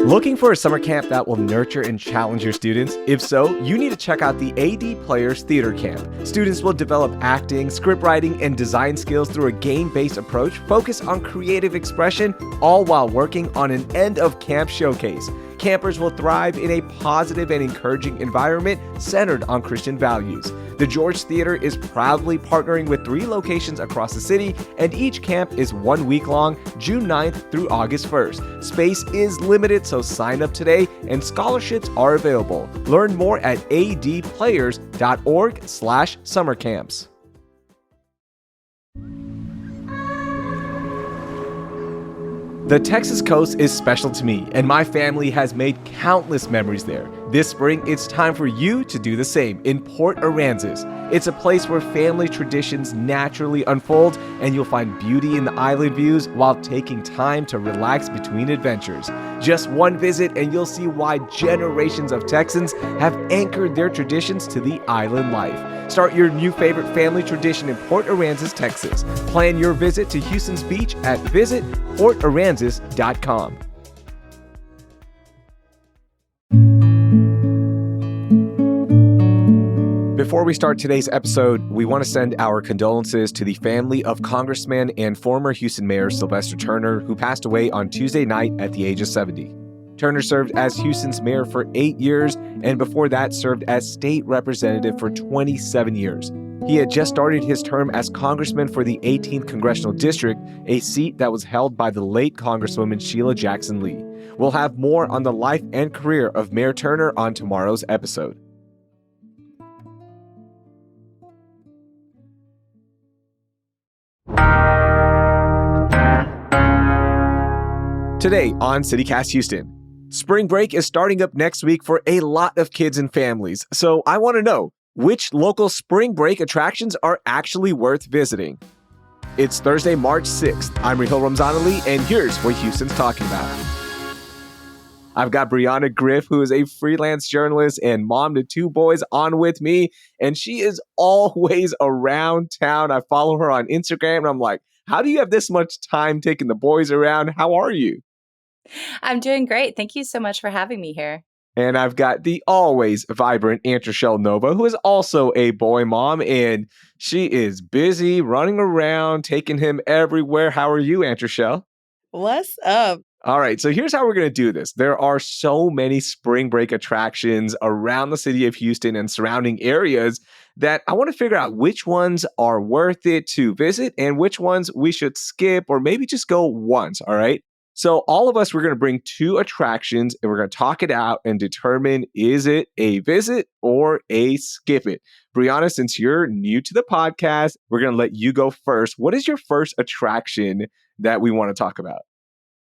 Looking for a summer camp that will nurture and challenge your students? If so, you need to check out the AD Players Theater Camp. Students will develop acting, script writing, and design skills through a game-based approach focused on creative expression, all while working on an end-of-camp showcase. Campers will thrive in a positive and encouraging environment centered on Christian values. The George Theater is proudly partnering with 3 locations across the city, and each camp is 1 week long, June 9th through August 1st. Space is limited, so sign up today, and scholarships are available. Learn more at adplayers.org/summercamps. The Texas coast is special to me, and my family has made countless memories there. This spring, it's time for you to do the same in Port Aransas. It's a place where family traditions naturally unfold, and you'll find beauty in the island views while taking time to relax between adventures. Just one visit, and you'll see why generations of Texans have anchored their traditions to the island life. Start your new favorite family tradition in Port Aransas, Texas. Plan your visit to Houston's beach at visitportaransas.com. Before we start today's episode, we want to send our condolences to the family of Congressman and former Houston Mayor Sylvester Turner, who passed away on Tuesday night at the age of 70. Turner served as Houston's mayor for 8 years, and before that served as state representative for 27 years. He had just started his term as congressman for the 18th Congressional District, a seat that was held by the late Congresswoman Sheila Jackson Lee. We'll have more on the life and career of Mayor Turner on tomorrow's episode. Today on CityCast Houston, spring break is starting up next week for a lot of kids and families, so I want to know which local spring break attractions are actually worth visiting. It's Thursday, March 6th. I'm Rahil Ramzanali, and here's what Houston's talking about. I've got Brianna Griff, who is a freelance journalist and mom to 2 boys, on with me, and she is always around town. I follow her on Instagram, and I'm like, how do you have this much time taking the boys around? How are you? I'm doing great. Thank you so much for having me here. And I've got the always vibrant Antrashell Nova, who is also a boy mom, and she is busy running around, taking him everywhere. How are you, Antrashell? What's up? All right, so here's how we're going to do this. There are so many spring break attractions around the city of Houston and surrounding areas that I want to figure out which ones are worth it to visit and which ones we should skip or maybe just go once, all right? So all of us, we're going to bring 2 attractions and we're going to talk it out and determine, is it a visit or a skip it? Brianna, since you're new to the podcast, we're going to let you go first. What is your first attraction that we want to talk about?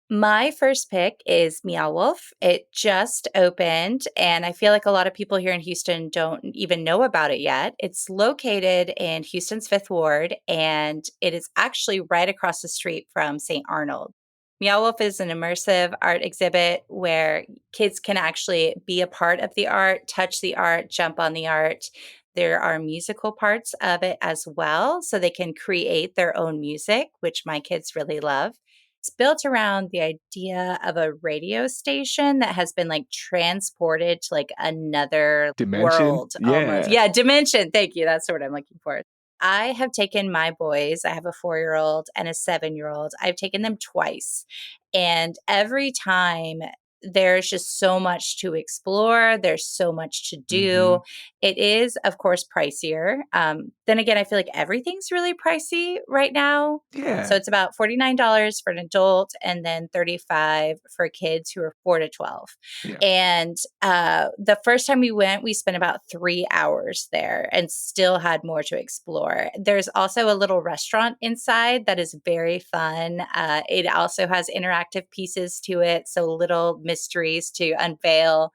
My first pick is Meow Wolf. It just opened, and I feel like a lot of people here in Houston don't even know about it yet. It's located in Houston's 5th Ward, and it is actually right across the street from St. Arnold. Meow Wolf is an immersive art exhibit where kids can actually be a part of the art, touch the art, jump on the art. There are musical parts of it as well, so they can create their own music, which my kids really love. It's built around the idea of a radio station that has been like transported to like another Dimension? world almost. Yeah, dimension. Thank you. That's what I'm looking for. I have taken my boys, I have a 4-year-old and a 7-year-old. I've taken them twice. And every time there's just so much to explore. There's so much to do. It is, of course, pricier. Then again, I feel like everything's really pricey right now. Yeah. So it's about $49 for an adult and then $35 for kids who are 4 to 12. Yeah. And the first time we went, we spent about 3 hours there and still had more to explore. There's also a little restaurant inside that is very fun. It also has interactive pieces to it, so little mysteries to unveil.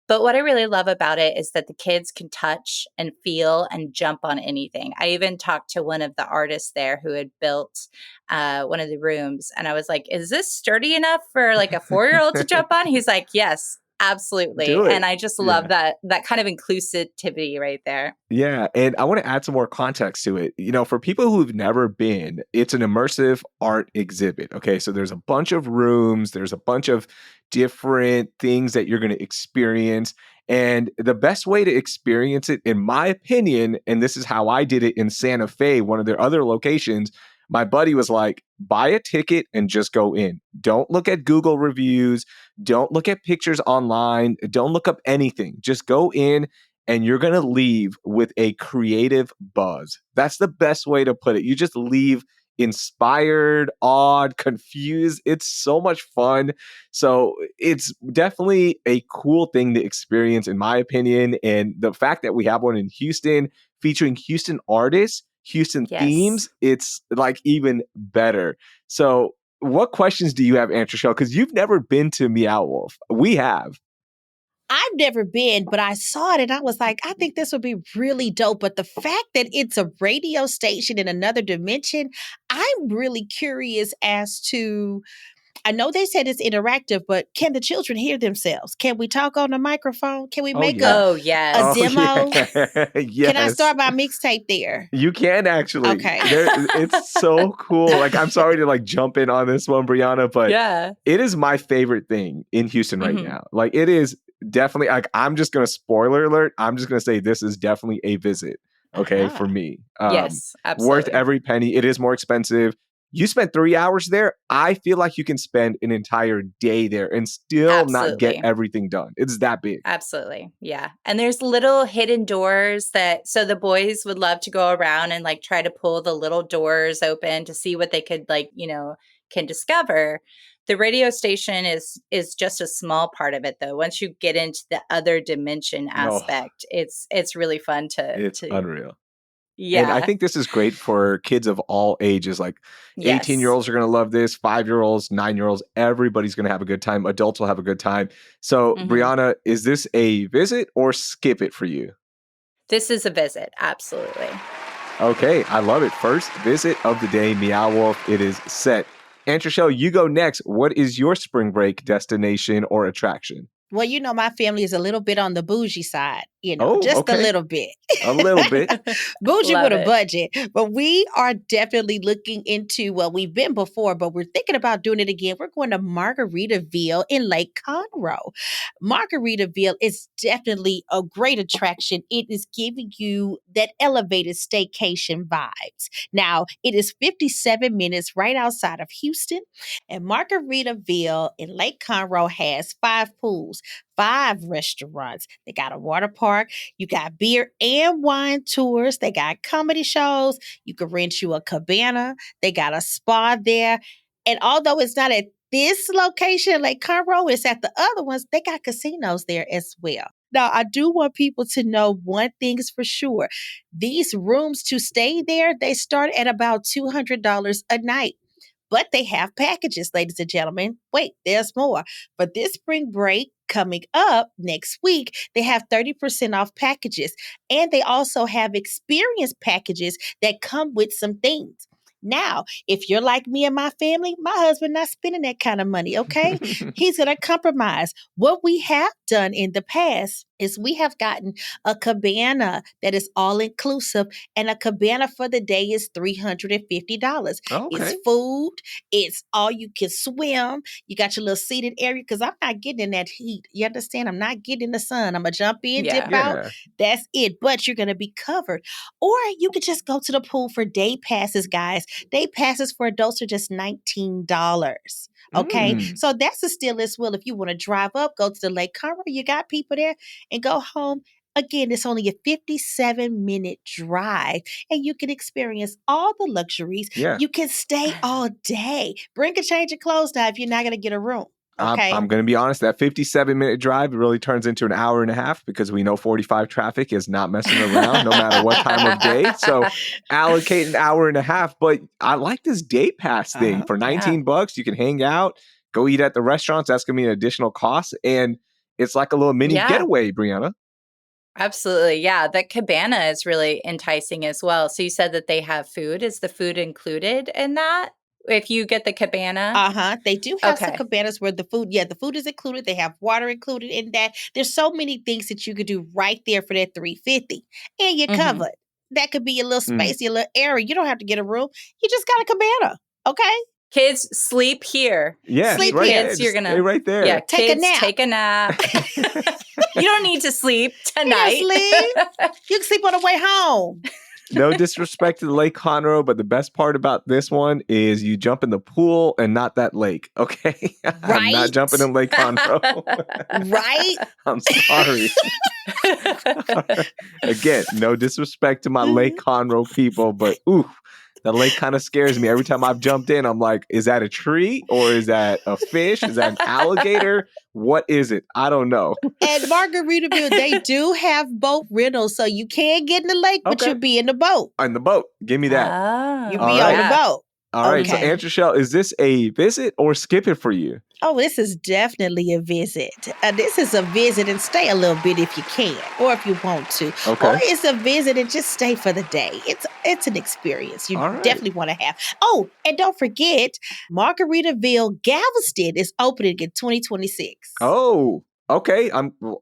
But what I really love about it is that the kids can touch and feel and jump on anything. I even talked to one of the artists there who had built one of the rooms. And I was like, is this sturdy enough for like a 4-year-old to jump on? He's like, yes, Absolutely. Do And it. I just love Yeah. that kind of inclusivity right there. Yeah, and I want to add some more context to it. For people who've never been, it's an immersive art exhibit. Okay, so there's a bunch of rooms, there's a bunch of different things that you're going to experience. And the best way to experience it, in my opinion, and this is how I did it in Santa Fe, one of their other locations, my buddy was like, buy a ticket and just go in. Don't look at Google reviews, don't look at pictures online, don't look up anything. Just go in and you're going to leave with a creative buzz. That's the best way to put it. You just leave inspired, awed, confused. It's so much fun. So it's definitely a cool thing to experience, in my opinion. And the fact that we have one in Houston featuring Houston artists, Houston Yes. themes, it's like even better. So, what questions do you have, Aunt Rochelle? Because you've never been to Meow Wolf. We have. I've never been, but I saw it and I was like, I think this would be really dope. But the fact that it's a radio station in another dimension, I'm really curious as to. I know they said it's interactive, but can the children hear themselves? Can we talk on the microphone? Can we Oh, make yeah. Oh, a Oh, yes. demo? yeah. Can I Yes. start my mixtape there? You can actually. Okay. It's so cool. Like, I'm sorry to like jump in on this one, Brianna, but Yeah. it is my favorite thing in Houston right Mhm. now. Like, it is definitely like, I'm just gonna spoiler alert. I'm just gonna say this is definitely a visit. Okay, for Uh-huh. me. Yes, Worth absolutely. every penny. It is more expensive. You spent 3 hours there. I feel like you can spend an entire day there and still not get Absolutely. everything done. It's that big. Absolutely. Yeah. And there's little hidden doors that so the boys would love to go around and like try to pull the little doors open to see what they could can discover. The radio station is just a small part of it though. Once you get into the other dimension No, aspect, it's really fun it's to unreal. And I yeah. think this is great for kids of all ages. Like 18 year Yes. olds are going to love this, 5-year olds, 9-year olds. Everybody's going to have a good time. Adults will have a good time. So, Mhm. Brianna, is this a visit or skip it for you? This is a visit. Absolutely. Okay, I love it. First visit of the day, Meow Wolf. It is set. Aunt Rochelle, you go next. What is your spring break destination or attraction? Well, my family is a little bit on the bougie side, Oh, just a okay. little bit. A little bit. Bougie with Love a it. budget. But we are definitely looking into, well, we've been before, but we're thinking about doing it again. We're going to Margaritaville in Lake Conroe. Margaritaville is definitely a great attraction. It is giving you that elevated staycation vibes. Now, it is 57 minutes right outside of Houston, and Margaritaville in Lake Conroe has 5 pools, 5 restaurants. They got a water park. You got beer and wine tours. They got comedy shows. You can rent you a cabana. They got a spa there. And although it's not at this location, Lake Conroe, it's at the other ones, they got casinos there as well. Now, I do want people to know one thing is for sure. These rooms to stay there, they start at about $200 a night. But they have packages, ladies and gentlemen. Wait, there's more. For this spring break coming up next week, they have 30% off packages. And they also have experience packages that come with some things. Now, if you're like me and my family, my husband not spending that kind of money, okay? He's going to compromise. What we have done in the past is we have gotten a cabana that is all inclusive, and a cabana for the day is $350. It's Okay. food, it's all you can swim. You got your little seated area because I'm not getting in that heat. You understand? I'm not getting in the sun. I'm going to jump in, dip Yeah. out. Yeah. That's it. But you're going to be covered. Or you could just go to the pool for day passes, guys. Day passes for adults are just $19. Okay. Mm. So that's a steal as well. If you want to drive up, go to the Lake Conroe, you got people there, and go home. Again, it's only a 57-minute drive, and you can experience all the luxuries. Yeah. You can stay all day. Bring a change of clothes now if you're not going to get a room. Okay. I'm going to be honest, that 57-minute drive really turns into an hour and a half because we know 45 traffic is not messing around no matter what time of day. So allocate an hour and a half. But I like this day pass thing. Uh-huh. For Yeah. 19 bucks, you can hang out, go eat at the restaurants. That's going to be an additional cost. And it's like a little mini Yeah. getaway, Brianna. Absolutely. Yeah. The cabana is really enticing as well. So you said that they have food. Is the food included in that? if you get the cabana? Uh-huh. They do have some Okay. cabanas where the food is included. They have water included in that. There's so many things that you could do right there for that $350. And you're Mhm. covered. That could be a little Mm. spacey, a little area. You don't have to get a room. You just got a cabana. Okay? Kids, sleep here. Yeah, Sleep right here. there. Kids, you're Just stay gonna right yeah, there. Take a kids, nap. take a nap. You don't need to sleep You tonight. can sleep. You can sleep on the way home. No disrespect to the Lake Conroe, but the best part about this one is you jump in the pool and not that lake. Okay, I'm not Right? jumping in Lake Conroe. Right? I'm sorry. Again, no disrespect to my Lake Conroe people, but ooh, the lake kind of scares me. Every time I've jumped in, I'm like, is that a tree or is that a fish? Is that an alligator? What is it? I don't know. At Margaritaville, they do have boat rentals, so you can get in the lake, but Okay. you'll be in the boat. On the boat. Give me that. You'll Oh, be All on right. the boat. All right. So, Okay. Aunt Rochelle, is this a visit or skip it for you? Oh, this is definitely a visit. This is a visit and stay a little bit if you can, or if you want to. Okay. Or it's a visit and just stay for the day. It's an experience you All right. definitely want to have. Oh, and don't forget, Margaritaville Galveston is opening in 2026. Oh, okay.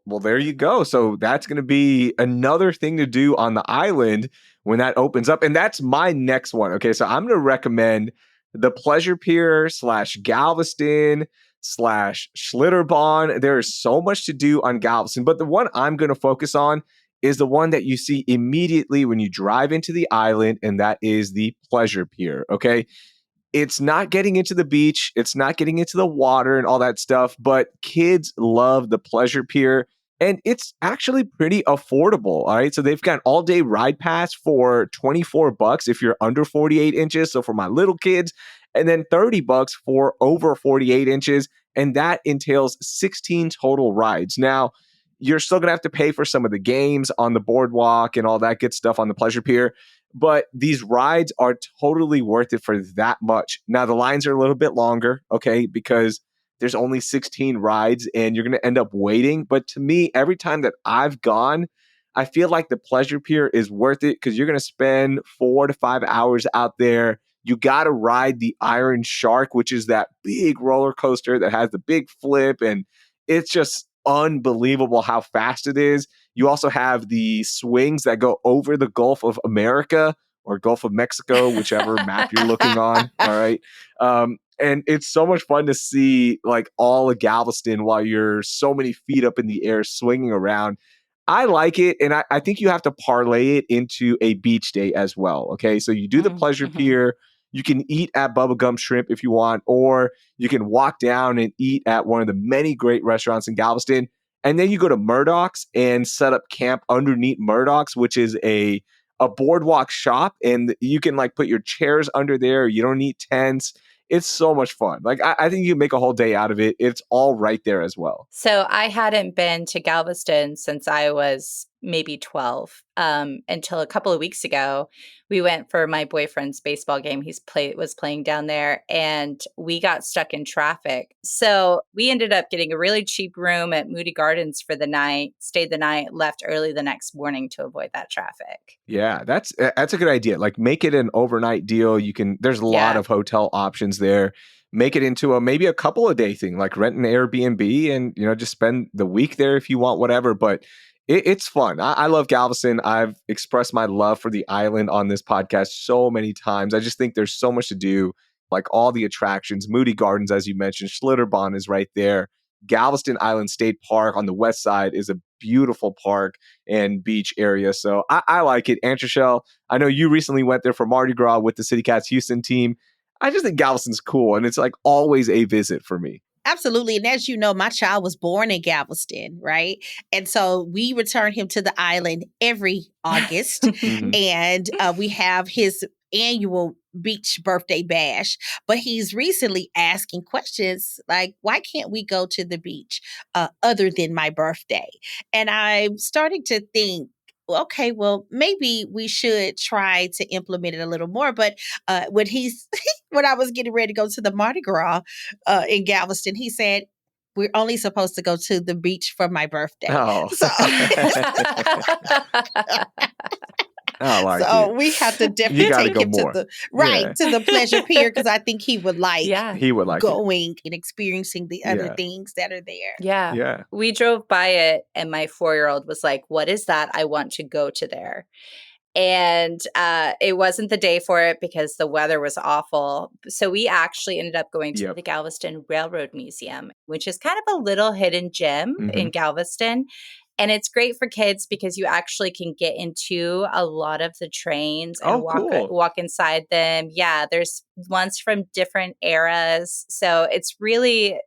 Well, there you go. So that's going to be another thing to do on the island when that opens up. And that's my next one. Okay. So I'm going to recommend the Pleasure Pier / Galveston / Schlitterbahn. There is so much to do on Galveston, but the one I'm going to focus on is the one that you see immediately when you drive into the island, and that is the Pleasure Pier. Okay. It's not getting into the beach, it's not getting into the water and all that stuff, but kids love the Pleasure Pier, and it's actually pretty affordable. All right. So they've got an all-day ride pass for $24 if you're under 48 inches. So for my little kids, and then $30 for over 48 inches. And that entails 16 total rides. Now, you're still going to have to pay for some of the games on the boardwalk and all that good stuff on the Pleasure Pier. But these rides are totally worth it for that much. Now, the lines are a little bit longer, okay, because there's only 16 rides and you're going to end up waiting. But to me, every time that I've gone, I feel like the Pleasure Pier is worth it because you're going to spend 4 to 5 hours out there. You got to ride the Iron Shark, which is that big roller coaster that has the big flip. And it's just unbelievable how fast it is. You also have the swings that go over the Gulf of America or Gulf of Mexico, whichever map you're looking on. All right. And it's so much fun to see like all of Galveston while you're so many feet up in the air swinging around. I like it. And I think you have to parlay it into a beach day as well. Okay. So you do the Pleasure Mhm. Pier. You can eat at Bubba Gum Shrimp if you want, or you can walk down and eat at one of the many great restaurants in Galveston. And then you go to Murdoch's and set up camp underneath Murdoch's, which is a boardwalk shop. And you can like put your chairs under there. You don't need tents. It's so much fun. Like I think you can make a whole day out of it. It's all right there as well. So I hadn't been to Galveston since I was maybe 12 until a couple of weeks ago. We went for my boyfriend's baseball game. Was playing down there, and we got stuck in traffic. So we ended up getting a really cheap room at Moody Gardens for the night, stayed the night, left early the next morning to avoid that traffic. Yeah, that's a good idea. Like make it an overnight deal. There's a lot Yeah. of hotel options there. Make it into maybe a couple of day thing, like rent an Airbnb and just spend the week there if you want, whatever. But it's fun. I love Galveston. I've expressed my love for the island on this podcast so many times. I just think there's so much to do, like all the attractions. Moody Gardens, as you mentioned, Schlitterbahn is right there. Galveston Island State Park on the west side is a beautiful park and beach area. So I like it. Aunt Rochelle, I know you recently went there for Mardi Gras with the City Cats Houston team. I just think Galveston's cool, and it's like always a visit for me. Absolutely. And as you know, my child was born in Galveston, right? And so we return him to the island every August. Mhm. And we have his annual beach birthday bash. But he's recently asking questions like, why can't we go to the beach other than my birthday? And I'm starting to think, okay, well, maybe we should try to implement it a little more. But when when I was getting ready to go to the Mardi Gras in Galveston, he said, we're only supposed to go to the beach for my birthday. Oh. So I like So it. we have to You definitely got to take go him to more. the Yeah. to the pleasure pier because I think he would like Yeah. He would like it. going and experiencing the other Yeah. things that are there. Yeah. Yeah. We drove by it and my 4-year-old was like, "What is that? I want to go to there." And it wasn't the day for it because the weather was awful. So we actually ended up going to Yep. the Galveston Railroad Museum, which is kind of a little hidden gem in Galveston. And it's great for kids because you actually can get into a lot of the trains and Oh, cool. walk inside them. Yeah, there's ones from different eras. So it's really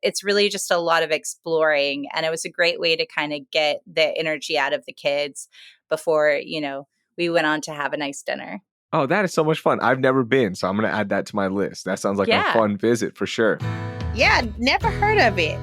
just a lot of exploring. And it was a great way to kind of get the energy out of the kids before, we went on to have a nice dinner. Oh, that is so much fun. I've never been, so I'm going to add that to my list. That sounds like a Yeah. fun visit for sure. Yeah, never heard of it.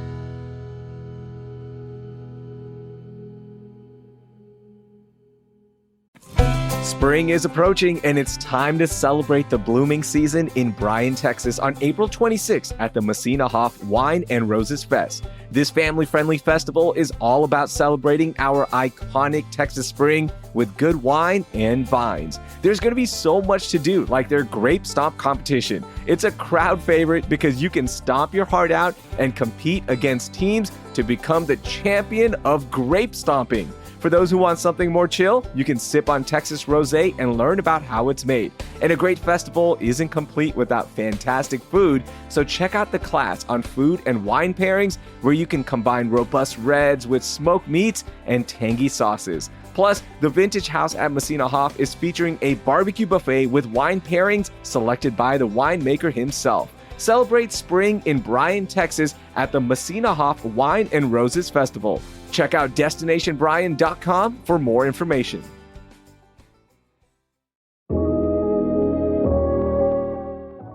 Spring is approaching, and it's time to celebrate the blooming season in Bryan, Texas on April 26th at the Messina Hoff Wine and Roses Fest. This family-friendly festival is all about celebrating our iconic Texas spring with good wine and vines. There's going to be so much to do, like their grape stomp competition. It's a crowd favorite because you can stomp your heart out and compete against teams to become the champion of grape stomping. For those who want something more chill, you can sip on Texas rosé and learn about how it's made. And a great festival isn't complete without fantastic food, so check out the class on food and wine pairings where you can combine robust reds with smoked meats and tangy sauces. Plus, the Vintage House at Messina Hoff is featuring a barbecue buffet with wine pairings selected by the winemaker himself. Celebrate spring in Bryan, Texas at the Messina Hoff Wine and Roses Festival. Check out destinationbryan.com for more information.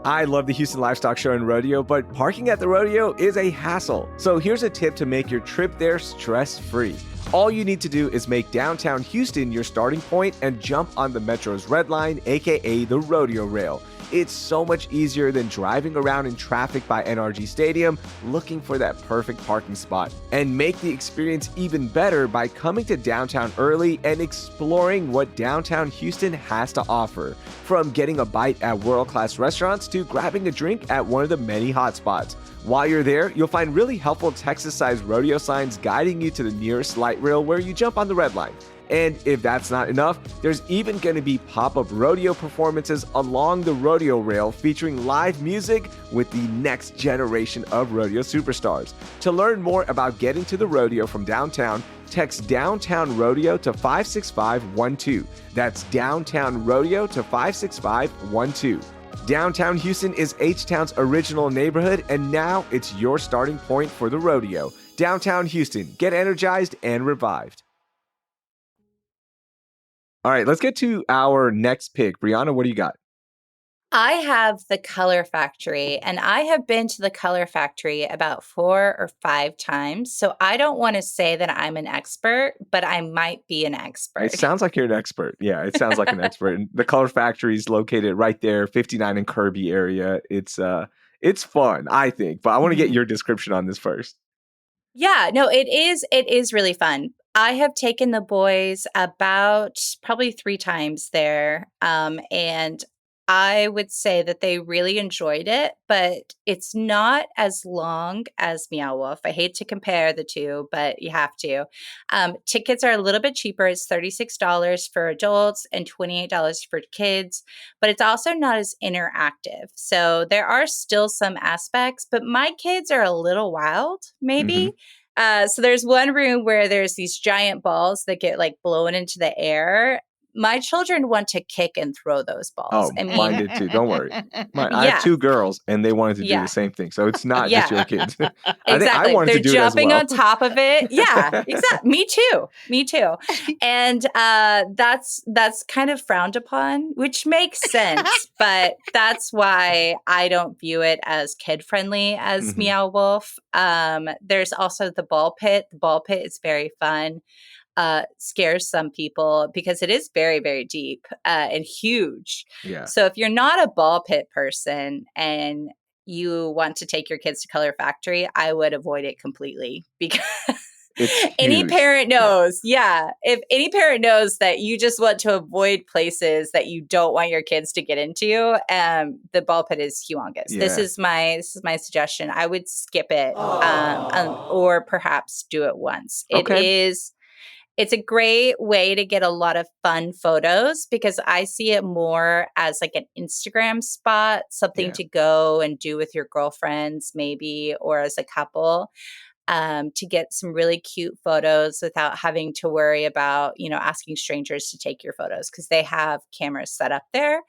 I love the Houston Livestock Show and Rodeo, but parking at the rodeo is a hassle. So here's a tip to make your trip there stress-free. All you need to do is make downtown Houston your starting point and jump on the Metro's Red Line, aka the Rodeo Rail. It's so much easier than driving around in traffic by NRG Stadium looking for that perfect parking spot. And make the experience even better by coming to downtown early and exploring what downtown Houston has to offer. From getting a bite at world-class restaurants to grabbing a drink at one of the many hotspots. While you're there, you'll find really helpful Texas-sized rodeo signs guiding you to the nearest light rail where you jump on the red line. And if that's not enough, there's even going to be pop-up rodeo performances along the rodeo rail featuring live music with the next generation of rodeo superstars. To learn more about getting to the rodeo from downtown, text Downtown Rodeo to 56512. That's Downtown Rodeo to 56512. Downtown Houston is H-Town's original neighborhood, and now it's your starting point for the rodeo. Downtown Houston, get energized and revived. All right, let's get to our next pick. Brianna, what do you got? I have the Color Factory, and I have been to the Color Factory about 4 or 5 times. So I don't want to say that I'm an expert, but I might be an expert. It sounds like you're an expert. Yeah, it sounds like an expert. And the Color Factory is located right there, 59 in Kirby area. It's fun, I think, but I want to get your description on this first. Yeah, no, it is really fun. I have taken the boys about probably 3 times there, and I would say that they really enjoyed it, but it's not as long as Meow Wolf. I hate to compare the two, but you have to. Tickets are a little bit cheaper. It's $36 for adults and $28 for kids, but it's also not as interactive. So there are still some aspects, but my kids are a little wild, maybe. So there's one room where there's these giant balls that get like blown into the air. My children want to kick and throw those balls. Oh, I mean, mine did too. Don't worry. I Yeah. have 2 girls, and they wanted to do Yeah. the same thing. So it's not just Yeah. your kids. I think I exactly. wanted They're to do it as jumping well. on top of it. Yeah, exactly. Me too. Me too. And that's kind of frowned upon, which makes sense. But that's why I don't view it as kid friendly as Mhm. Meow Wolf. There's also the ball pit. The ball pit is very fun. Scares some people because it is very, very deep and huge. Yeah. So if you're not a ball pit person and you want to take your kids to Color Factory, I would avoid it completely because It's Any huge. parent knows. Yeah. If any parent knows that you just want to avoid places that you don't want your kids to get into, the ball pit is humongous. This Yeah. is my suggestion. I would skip it, or perhaps do it once. Okay. It's a great way to get a lot of fun photos because I see it more as like an Instagram spot, something Yeah. to go and do with your girlfriends, maybe, or as a couple, to get some really cute photos without having to worry about, asking strangers to take your photos because they have cameras set up there.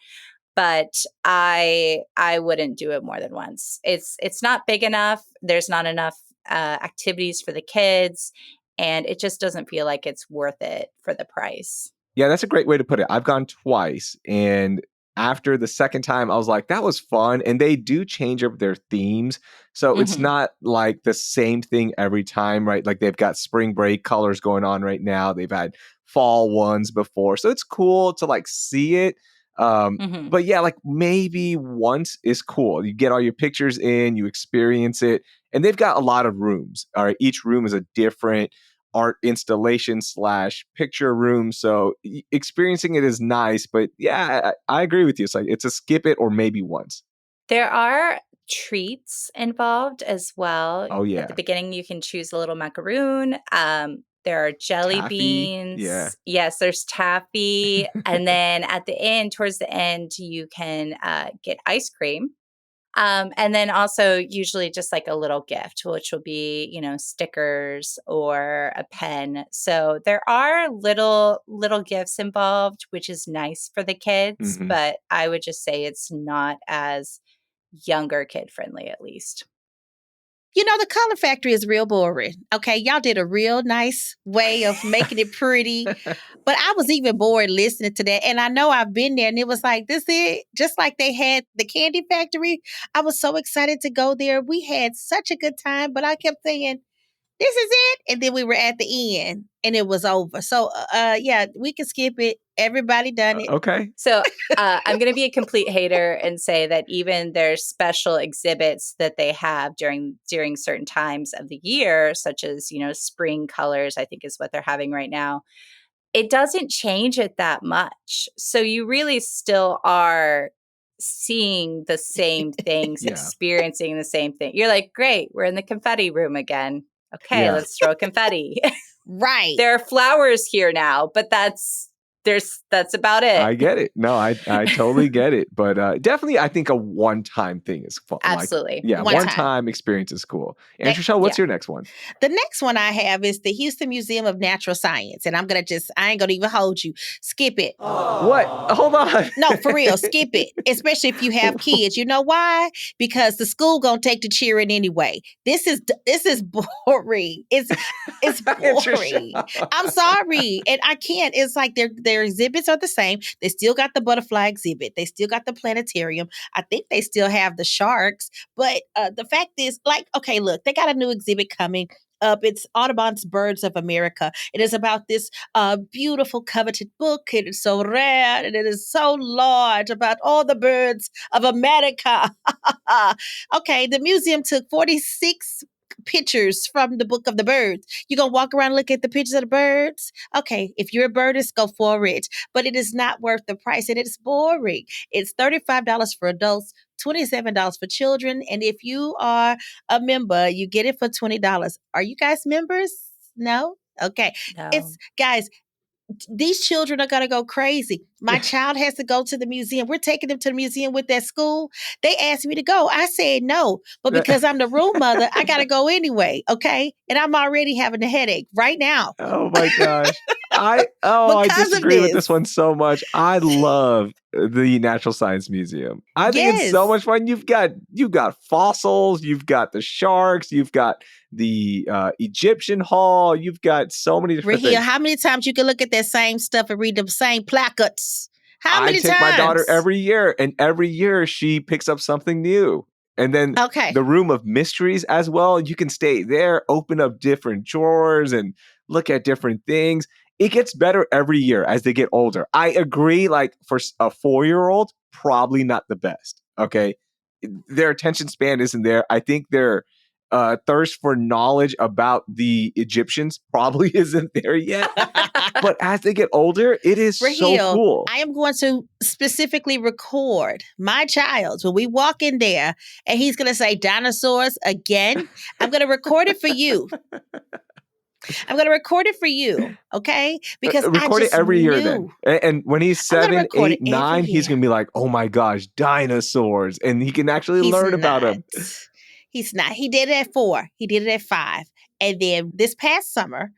But I wouldn't do it more than once. It's not big enough. There's not enough activities for the kids, and it just doesn't feel like it's worth it for the price. Yeah, that's a great way to put it. I've gone twice, and after the second time, I was like, that was fun. And they do change up their themes. So it's Mhm. not like the same thing every time, right? Like they've got spring break colors going on right now. They've had fall ones before. So it's cool to like see it. Mhm. But yeah, like maybe once is cool. You get all your pictures in, you experience it. And they've got a lot of rooms. All right. Each room is a different art installation / picture room. So experiencing it is nice, but yeah, I agree with you. It's like it's a skip it or maybe once. There are treats involved as well. Oh At the yeah, beginning, you can choose a little macaroon. There are jelly taffy. Yeah. beans. Yes, there's taffy. And then at the end, towards the end, you can get ice cream. And then also usually just like a little gift, which will be, stickers or a pen. So there are little gifts involved, which is nice for the kids, Hmm. but I would just say it's not as younger kid friendly, at least. The Color Factory is real boring. Okay, y'all did a real nice way of making it pretty. But I was even bored listening to that. And I know I've been there and it was like, this is just like they had the Candy Factory. I was so excited to go there. We had such a good time, but I kept saying, this is it. And then we were at the end and it was over. So, yeah, we can skip it. Everybody done it. Okay. So I'm going to be a complete hater and say that even there's special exhibits that they have during certain times of the year, such as spring colors, I think is what they're having right now. It doesn't change it that much. So you really still are seeing the same things, Yeah. experiencing the same thing. You're like, great, we're in the confetti room again. Okay, Yeah. let's throw confetti. Right. There are flowers here now, but that's about it. I get it. No, I totally get it. But definitely, I think a one-time thing is fun. Like, Absolutely. yeah, One time. one-time experience is cool. And That- Trishelle, what's yeah. your next one? The next one I have is the Houston Museum of Natural Science. And I ain't going to even hold you. Skip it. What? Hold on. No, for real, skip it. Especially if you have kids. You know why? Because the school gonna take the cheering anyway. This is boring. It's boring. Trishelle. I'm sorry, and I can't. It's like their exhibits are the same. They still got the butterfly exhibit. They still got the planetarium. I think they still have the sharks. But the fact is, like, okay, look, they got a new exhibit coming up. It's Audubon's Birds of America. It is about this beautiful, coveted book. It is so rare and it is so large about all the birds of America. Okay, the museum took 46 pictures from the book of the birds. You're going to walk around and look at the pictures of the birds? Okay, if you're a birdist, go for it. But it is not worth the price and it's boring. It's $35 for adults, $27 for children. And if you are a member, you get it for $20. Are you guys members? No? Okay. No. It's guys, these children are going to go crazy. My child has to go to the museum. We're taking them to the museum with that school. They asked me to go. I said no, but because I'm the room mother, I got to go anyway. Okay. And I'm already having a headache right now. Oh my gosh. I Because of disagree with this. this one so much. I love the Natural Science Museum. I think it's so Yes. much fun. You've got fossils, you've got the sharks, you've got the Egyptian hall, you've got so many different Raheel, things. how many times you can look at that same stuff and read the same placards? How I many take times? my daughter every year, and every year she picks up something new. And then Okay. the room of mysteries as well. You can stay there, open up different drawers and look at different things. It gets better every year as they get older. I agree, like for a 4-year-old, probably not the best. Okay. Their attention span isn't there. I think they're thirst for knowledge about the Egyptians probably isn't there yet. But as they get older, it is so Raheel, cool. I am going to specifically record my child when we walk in there and he's going to say dinosaurs again. I'm going to record it for you. I'm going to record it for you, okay? Because I Record it just every year knew. then. And when he's I'm gonna 7, record 8, it every 9, he's year. going to be like, oh my gosh, dinosaurs. And he can actually He's learn about them. not. He's not. He did it at 4. He did it at 5. And then this past summer,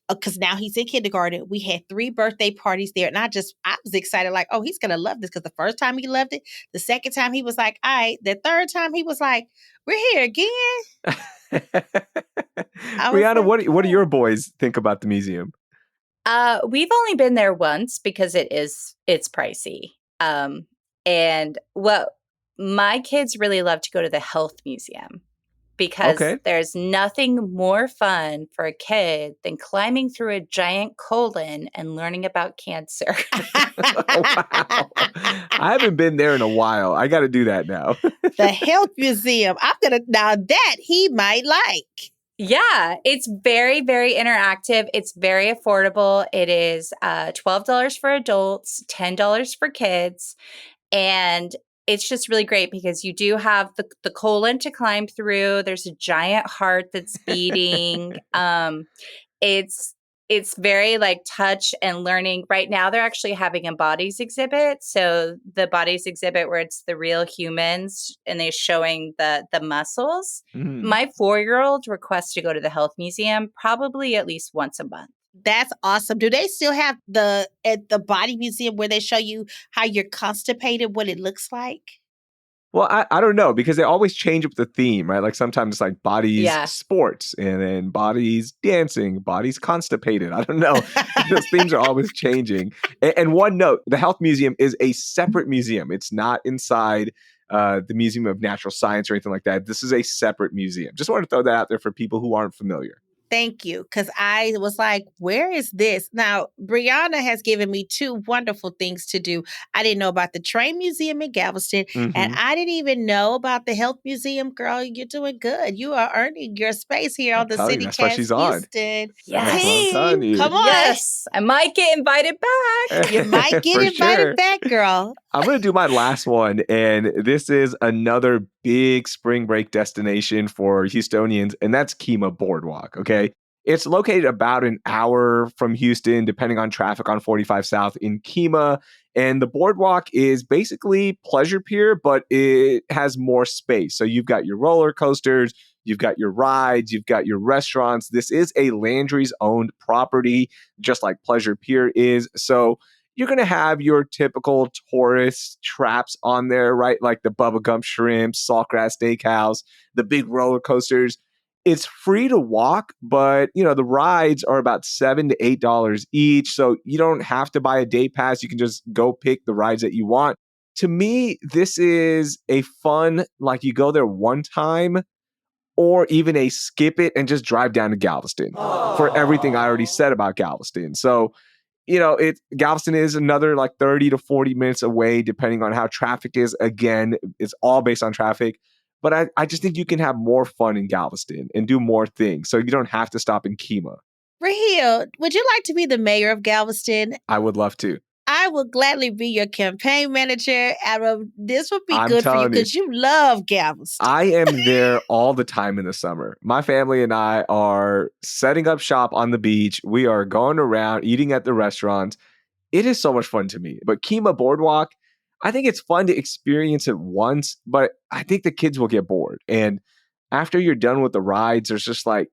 because now he's in kindergarten, we had 3 birthday parties there. And I was excited, like, oh, he's going to love this. Because the first time he loved it, the second time he was like, all right. The third time he was like, we're here again. Brianna, like, what do your boys think about the museum? We've only been there once because it's pricey. And what my kids really love to go to the health museum because Okay. there's nothing more fun for a kid than climbing through a giant colon and learning about cancer. Wow. I haven't been there in a while. I got to do that now. The health museum. Now that he might like. Yeah, it's very, very interactive. It's very affordable. It is $12 for adults, $10 for kids. And it's just really great because you do have the colon to climb through. There's a giant heart that's beating. It's very like touch and learning. Right now, they're actually having a bodies exhibit. So the bodies exhibit where it's the real humans and they're showing the muscles. Mm. My 4-year-old requests to go to the health museum probably at least once a month. That's awesome. Do they still have at the body museum where they show you how you're constipated, what it looks like? Well, I don't know because they always change up the theme, right? Like sometimes it's like bodies sports and then bodies dancing, bodies constipated. I don't know. Those themes are always changing. And one note, the health museum is a separate museum. It's not inside the Museum of Natural Science or anything like that. This is a separate museum. Just want to throw that out there for people who aren't familiar. Thank you. Because I was like, where is this? Now, Brianna has given me 2 wonderful things to do. I didn't know about the Train Museum in Galveston, and I didn't even know about the Health Museum. Girl, you're doing good. You are earning your space here on the That's why CityCast she's on. Houston. Yes. Team, come on. Yes. I might get invited back. You might get For invited sure. back, girl. I'm going to do my last one. And this is another big spring break destination for Houstonians, and that's Kemah Boardwalk. Okay. It's located about an hour from Houston, depending on traffic on 45 South in Kemah. And the boardwalk is basically Pleasure Pier, but it has more space. So you've got your roller coasters, you've got your rides, you've got your restaurants. This is a Landry's owned property, just like Pleasure Pier is. So you're going to have your typical tourist traps on there, right? Like the Bubba Gump Shrimp, Saltgrass Steakhouse, the big roller coasters. It's free to walk, but the rides are about $7 to $8 each. So you don't have to buy a day pass. You can just go pick the rides that you want. To me, this is a fun, like you go there one time or even a skip it and just drive down to Galveston for everything I already said about Galveston. So, Galveston is another like 30 to 40 minutes away, depending on how traffic is. Again, it's all based on traffic. But I just think you can have more fun in Galveston and do more things. So you don't have to stop in Kemah. Raheel, would you like to be the mayor of Galveston? I would love to. I will gladly be your campaign manager. This would be I'm good for you telling you. because you love Galveston. I am there all the time in the summer. My family and I are setting up shop on the beach. We are going around, eating at the restaurants. It is so much fun to me. But Kemah Boardwalk, I think it's fun to experience it once, but I think the kids will get bored. And after you're done with the rides, there's just like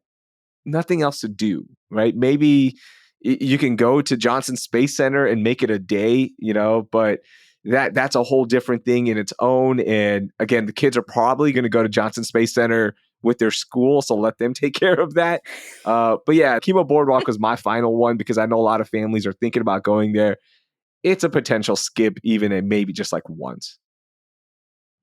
nothing else to do, right? Maybe you can go to Johnson Space Center and make it a day, but that's a whole different thing in its own. And again, the kids are probably going to go to Johnson Space Center with their school, so let them take care of that. But yeah, Kemah Boardwalk was my final one because I know a lot of families are thinking about going there. It's a potential skip even and maybe just like once.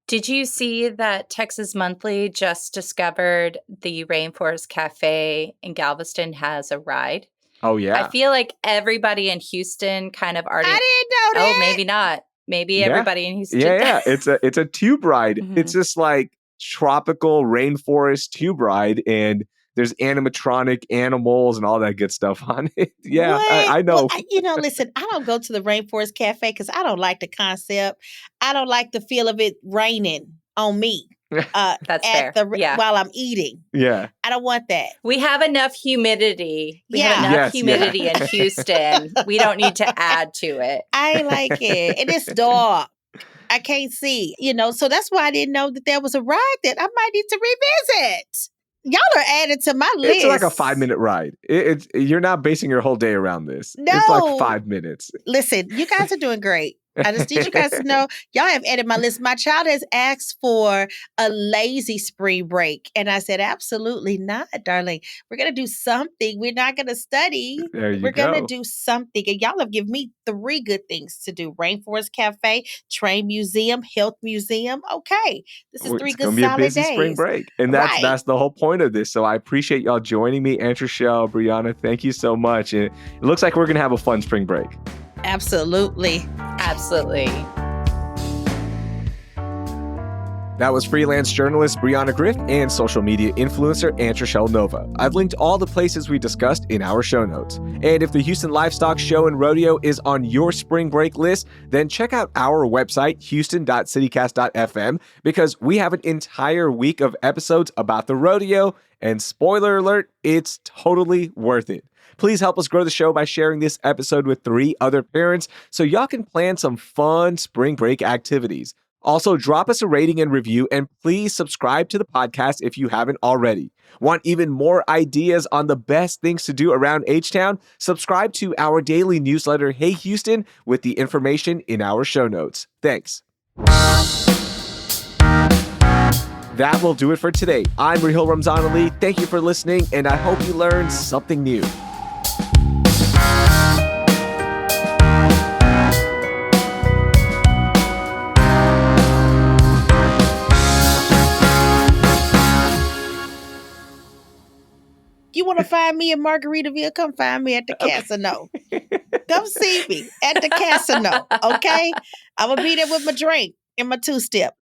Did you see that Texas Monthly just discovered the Rainforest Cafe in Galveston has a ride? Oh, yeah. I feel like everybody in Houston kind of already. I didn't know that. Oh, maybe not. Maybe everybody in Houston. Yeah. It's a tube ride. Mhm. It's just like tropical rainforest tube ride, and there's animatronic animals and all that good stuff on it. Yeah, What? I Well, know. listen, I don't go to the Rainforest Cafe because I don't like the concept. I don't like the feel of it raining on me That's fair. Yeah. while I'm eating. Yeah. I don't want that. We have enough humidity. We have Yeah. enough Yes, humidity in Houston. We don't need to add to it. I ain't like it. And it's dark. I can't see, so that's why I didn't know that there was a ride that I might need to revisit. Y'all are added to my list. It's like a 5-minute ride. You're not basing your whole day around this. No. It's like 5 minutes. Listen, you guys are doing great. I just need you guys to know, y'all have added my list. My child has asked for a lazy spring break. And I said, absolutely not, darling. We're going to do something. We're not going to study. There you We're go. going to do something. And y'all have given me 3 good things to do. Rainforest Cafe, Train Museum, Health Museum. Okay. This is 3 It's good gonna be a solid busy days. spring break. And that's the whole point of this. So I appreciate y'all joining me. Antrashell, Brianna, thank you so much. And it looks like we're going to have a fun spring break. Absolutely. Absolutely. That was freelance journalist Brianna Griff and social media influencer Antrashell Nova. I've linked all the places we discussed in our show notes. And if the Houston Livestock Show and Rodeo is on your spring break list, then check out our website, houston.citycast.fm, because we have an entire week of episodes about the rodeo. And spoiler alert, it's totally worth it. Please help us grow the show by sharing this episode with 3 other parents so y'all can plan some fun spring break activities. Also, drop us a rating and review, and please subscribe to the podcast if you haven't already. Want even more ideas on the best things to do around H-Town? Subscribe to our daily newsletter, Hey Houston, with the information in our show notes. Thanks. That will do it for today. I'm Rahil Ramzan Ali. Thank you for listening, and I hope you learned something new. You want to find me in Margaritaville? Come find me at the casino. Come see me at the casino, okay? I'm going to be there with my drink and my 2-step.